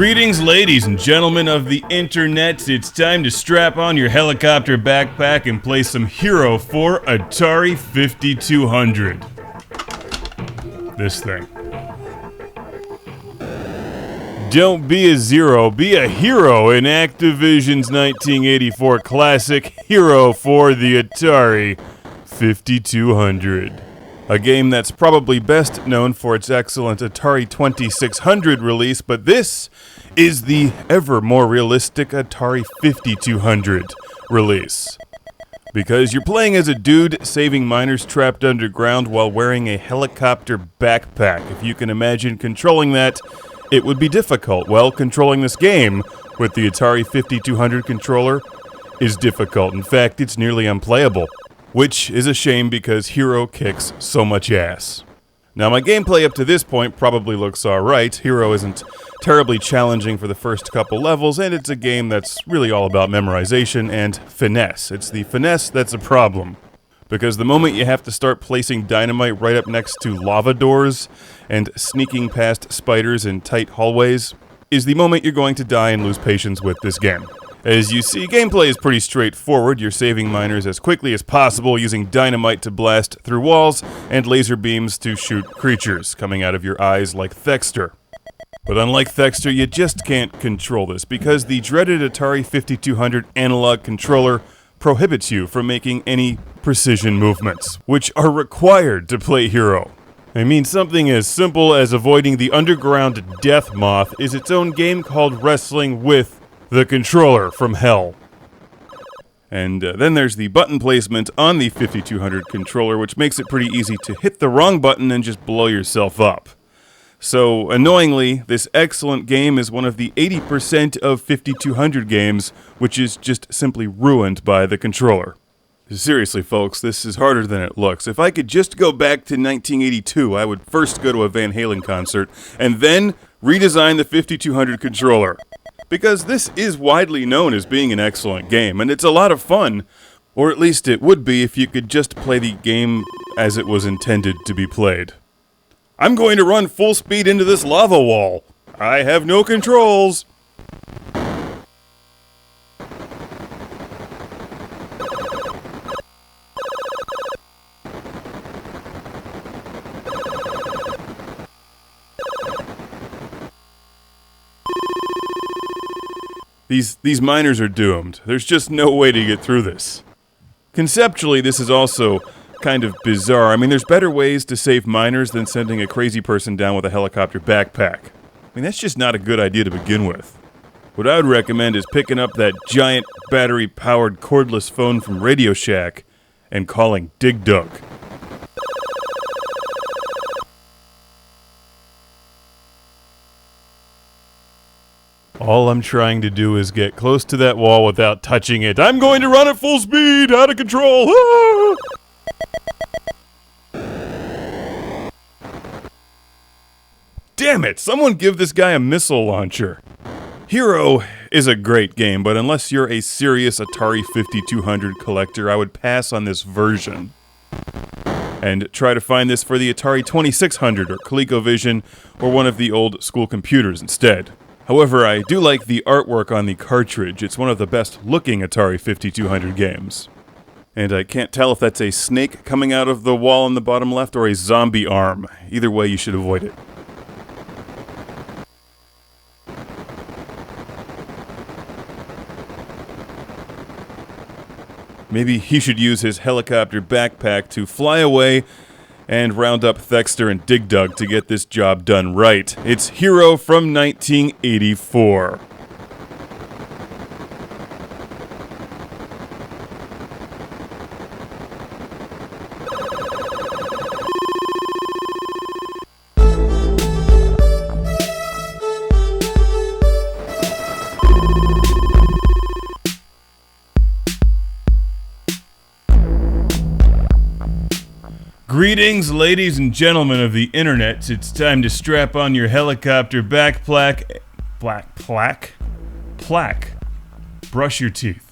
Greetings, ladies and gentlemen of the internet. It's time to strap on your helicopter backpack and play some H.E.R.O for Atari 5200. This thing. Don't be a zero, be a hero in Activision's 1984 classic H.E.R.O for the Atari 5200. A game that's probably best known for its excellent Atari 2600 release, but this is the ever more realistic Atari 5200 release. Because you're playing as a dude saving miners trapped underground while wearing a helicopter backpack. If you can imagine controlling that, it would be difficult. Well, controlling this game with the Atari 5200 controller is difficult. In fact, it's nearly unplayable. Which is a shame because H.E.R.O kicks so much ass. Now, my gameplay up to this point probably looks alright. H.E.R.O isn't terribly challenging for the first couple levels, and it's a game that's really all about memorization and finesse. It's the finesse that's a problem. Because the moment you have to start placing dynamite right up next to lava doors and sneaking past spiders in tight hallways is the moment you're going to die and lose patience with this game. As you see, gameplay is pretty straightforward. You're saving miners as quickly as possible using dynamite to blast through walls and laser beams to shoot creatures coming out of your eyes like Thexter. But unlike Thexter, you just can't control this because the dreaded Atari 5200 analog controller prohibits you from making any precision movements, which are required to play H.E.R.O. I mean, something as simple as avoiding the underground death moth is its own game called Wrestling with the Controller from Hell. And then there's the button placement on the 5200 controller, which makes it pretty easy to hit the wrong button and just blow yourself up. So, annoyingly, this excellent game is one of the 80% of 5200 games, which is just simply ruined by the controller. Seriously, folks, this is harder than it looks. If I could just go back to 1982, I would first go to a Van Halen concert, and then redesign the 5200 controller. Because this is widely known as being an excellent game, and it's a lot of fun. Or at least it would be if you could just play the game as it was intended to be played. I'm going to run full speed into this lava wall. I have no controls. These miners are doomed. There's just no way to get through this. Conceptually, this is also kind of bizarre. I mean, there's better ways to save miners than sending a crazy person down with a helicopter backpack. I mean, that's just not a good idea to begin with. What I would recommend is picking up that giant battery-powered cordless phone from Radio Shack and calling Dig Dug. All I'm trying to do is get close to that wall without touching it. I'm going to run at full speed, out of control. Ah! Damn it, someone give this guy a missile launcher. H.E.R.O is a great game, but unless you're a serious Atari 5200 collector, I would pass on this version. And try to find this for the Atari 2600 or ColecoVision or one of the old school computers instead. However, I do like the artwork on the cartridge. It's one of the best looking Atari 5200 games. And I can't tell if that's a snake coming out of the wall in the bottom left or a zombie arm. Either way, you should avoid it. Maybe he should use his helicopter backpack to fly away and round up Thexter and Dig Dug to get this job done right. It's H.E.R.O from 1984. Greetings, ladies and gentlemen of the internet. It's time to strap on your helicopter backpack. Brush your teeth.